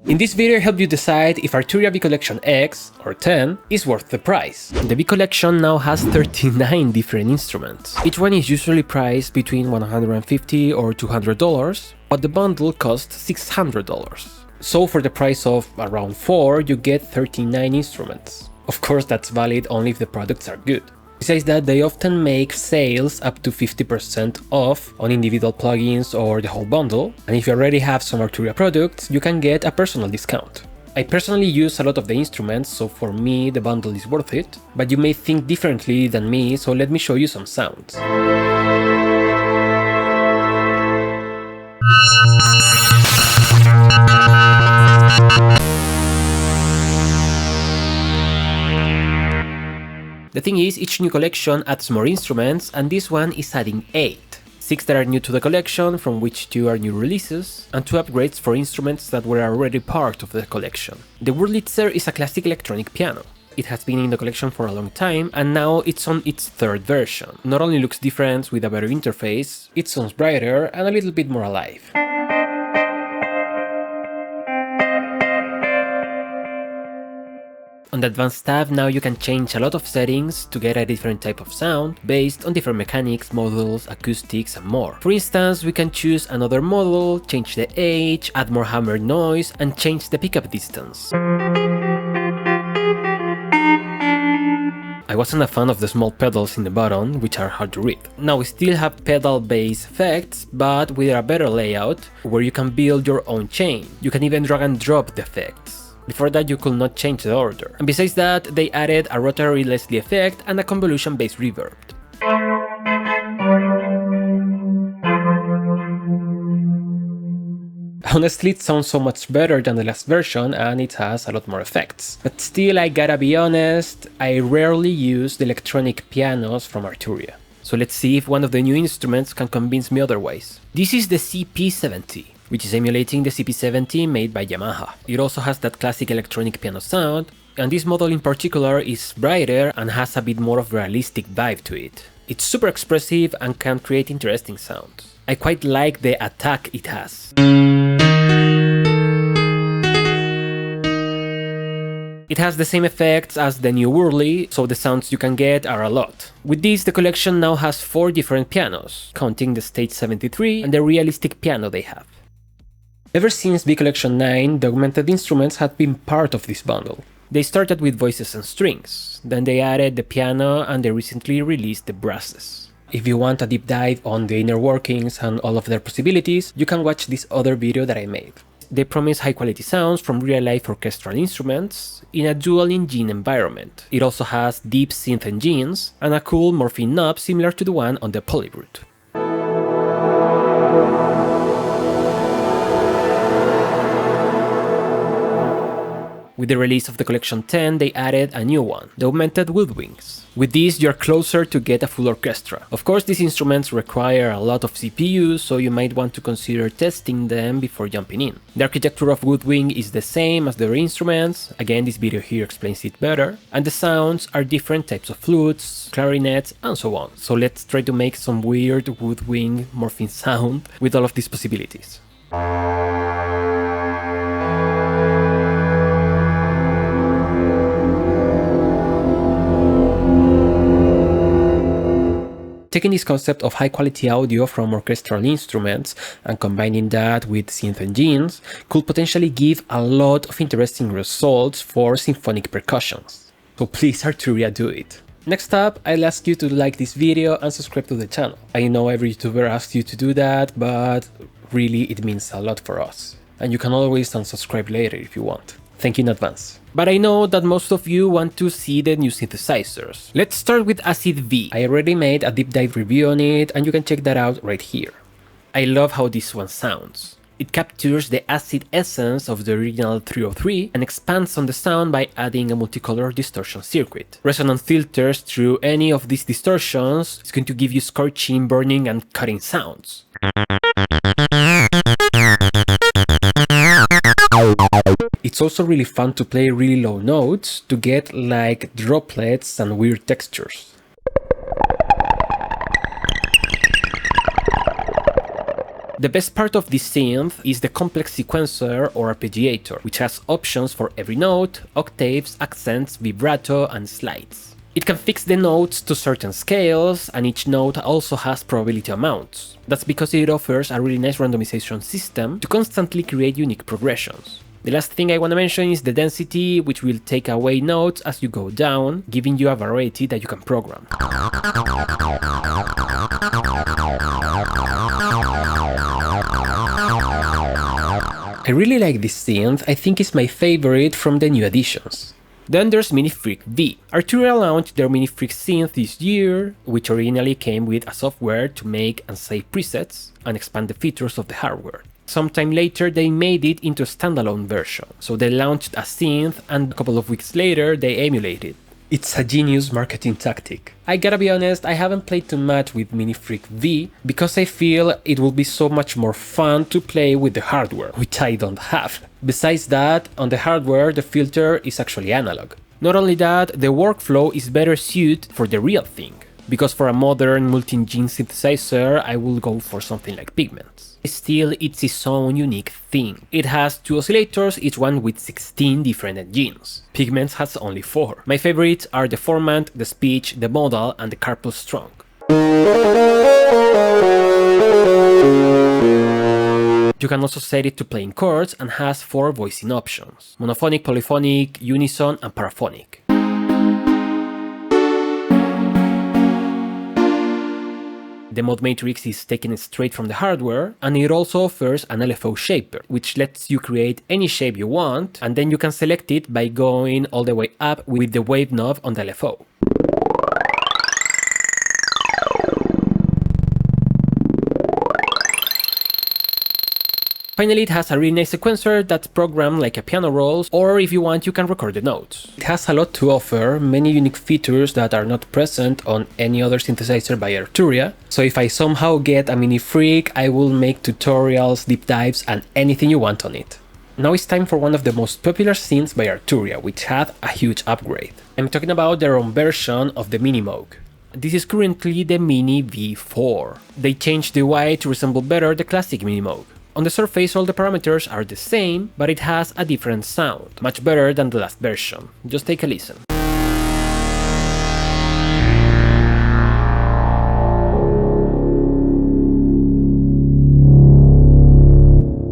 In this video I help you decide if Arturia V Collection X, or 10, is worth the price. The V Collection now has 39 different instruments. Each one is usually priced between $150 or $200, but the bundle costs $600. So for the price of around 4, you get 39 instruments. Of course that's valid only if the products are good. Besides that, they often make sales up to 50% off on individual plugins or the whole bundle, and if you already have some Arturia products, you can get a personal discount. I personally use a lot of the instruments, so for me the bundle is worth it, but you may think differently than me, so let me show you some sounds. The thing is, each new collection adds more instruments, and this one is adding 8. 6 that are new to the collection, from which 2 are new releases, and 2 upgrades for instruments that were already part of the collection. The Wurlitzer is a classic electronic piano. It has been in the collection for a long time, and now it's on its 3rd version. Not only looks different with a better interface, it sounds brighter and a little bit more alive. On the advanced tab, now you can change a lot of settings to get a different type of sound based on different mechanics, models, acoustics and more. For instance, we can choose another model, change the age, add more hammered noise and change the pickup distance. I wasn't a fan of the small pedals in the bottom, which are hard to read. Now we still have pedal-based effects, but with a better layout where you can build your own chain. You can even drag and drop the effects. Before that you could not change the order. And besides that, they added a rotary Leslie effect and a convolution-based reverb. Honestly, it sounds so much better than the last version and it has a lot more effects. But still, I gotta be honest, I rarely use the electronic pianos from Arturia. So let's see if one of the new instruments can convince me otherwise. This is the CP70. Which is emulating the CP70 made by Yamaha. It also has that classic electronic piano sound, and this model in particular is brighter and has a bit more of a realistic vibe to it. It's super expressive and can create interesting sounds. I quite like the attack it has. It has the same effects as the new Whirly, so the sounds you can get are a lot. With this, the collection now has 4 different pianos, counting the Stage 73 and the realistic piano they have. Ever since V Collection 9, the Augmented Instruments had been part of this bundle. They started with voices and strings, then they added the piano and they recently released the brasses. If you want a deep dive on the inner workings and all of their possibilities, you can watch this other video that I made. They promise high quality sounds from real-life orchestral instruments in a dual engine environment. It also has deep synth engines and a cool morphing knob similar to the one on the Polybrute. With the release of the Collection 10, they added a new one, the Augmented Woodwinds. With this, you're closer to get a full orchestra. Of course, these instruments require a lot of CPU, so you might want to consider testing them before jumping in. The architecture of Woodwind is the same as their instruments, again this video here explains it better, and the sounds are different types of flutes, clarinets, and so on. So let's try to make some weird woodwind morphing sound with all of these possibilities. Taking this concept of high quality audio from orchestral instruments and combining that with synth engines could potentially give a lot of interesting results for symphonic percussions. So please Arturia, do it! Next up, I'll ask you to like this video and subscribe to the channel. I know every YouTuber asks you to do that, but really it means a lot for us. And you can always unsubscribe later if you want. Thank you in advance. But I know that most of you want to see the new synthesizers. Let's start with Acid V. I already made a deep dive review on it and you can check that out right here. I love how this one sounds. It captures the acid essence of the original 303 and expands on the sound by adding a multicolor distortion circuit. Resonant filters through any of these distortions is going to give you scorching, burning and cutting sounds. It's also really fun to play really low notes to get like droplets and weird textures. The best part of this synth is the complex sequencer or arpeggiator, which has options for every note, octaves, accents, vibrato, and slides. It can fix the notes to certain scales, and each note also has probability amounts. That's because it offers a really nice randomization system to constantly create unique progressions. The last thing I want to mention is the density, which will take away notes as you go down, giving you a variety that you can program. I really like this synth. I think it's my favorite from the new additions. Then there's Minifreak V. Arturia launched their Minifreak synth this year, which originally came with a software to make and save presets and expand the features of the hardware. Sometime later they made it into a standalone version, so they launched a synth and a couple of weeks later they emulated. It's a genius marketing tactic. I gotta be honest, I haven't played too much with Minifreak V because I feel it will be so much more fun to play with the hardware, which I don't have. Besides that, on the hardware the filter is actually analog. Not only that, the workflow is better suited for the real thing, because for a modern multi-engine synthesizer I will go for something like Pigments. Still, it's its own unique thing. It has 2 oscillators, each one with 16 different engines. Pigments has only 4. My favorites are the Formant, the Speech, the Modal, and the Carpal Strong. You can also set it to playing chords and has 4 voicing options: monophonic, polyphonic, unison, and paraphonic. The mod matrix is taken straight from the hardware, and it also offers an LFO shaper, which lets you create any shape you want, and then you can select it by going all the way up with the wave knob on the LFO. Finally, it has a really nice sequencer that's programmed like a piano roll, or if you want you can record the notes. It has a lot to offer, many unique features that are not present on any other synthesizer by Arturia, so if I somehow get a Minifreak, I will make tutorials, deep dives, and anything you want on it. Now it's time for one of the most popular synths by Arturia, which had a huge upgrade. I'm talking about their own version of the Minimoog. This is currently the Mini V4. They changed the UI to resemble better the classic Minimoog. On the surface all the parameters are the same, but it has a different sound, much better than the last version. Just take a listen.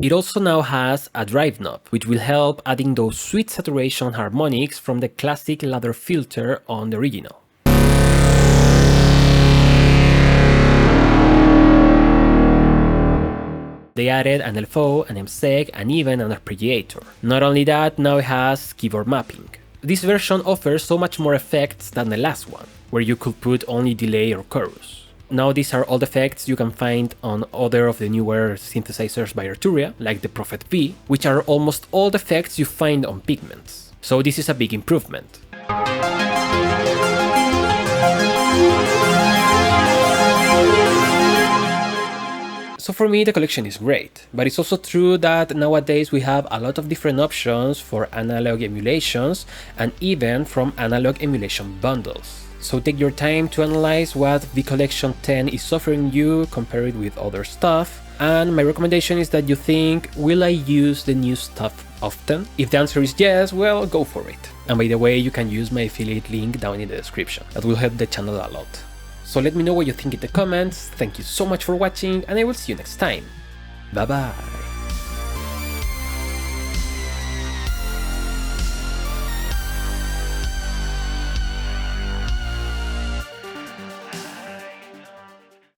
It also now has a drive knob, which will help adding those sweet saturation harmonics from the classic ladder filter on the original. They added an LFO, an MSEG, and even an arpeggiator. Not only that, now it has keyboard mapping. This version offers so much more effects than the last one, where you could put only delay or chorus. Now these are all the effects you can find on other of the newer synthesizers by Arturia, like the Prophet V, which are almost all the effects you find on Pigments. So this is a big improvement. So for me the collection is great, but it's also true that nowadays we have a lot of different options for analog emulations and even from analog emulation bundles. So take your time to analyze what V Collection X is offering you, compare it with other stuff, and my recommendation is that you think, will I use the new stuff often? If the answer is yes, well, go for it. And by the way, you can use my affiliate link down in the description. That will help the channel a lot. So let me know what you think in the comments. Thank you so much for watching, and I will see you next time. Bye bye!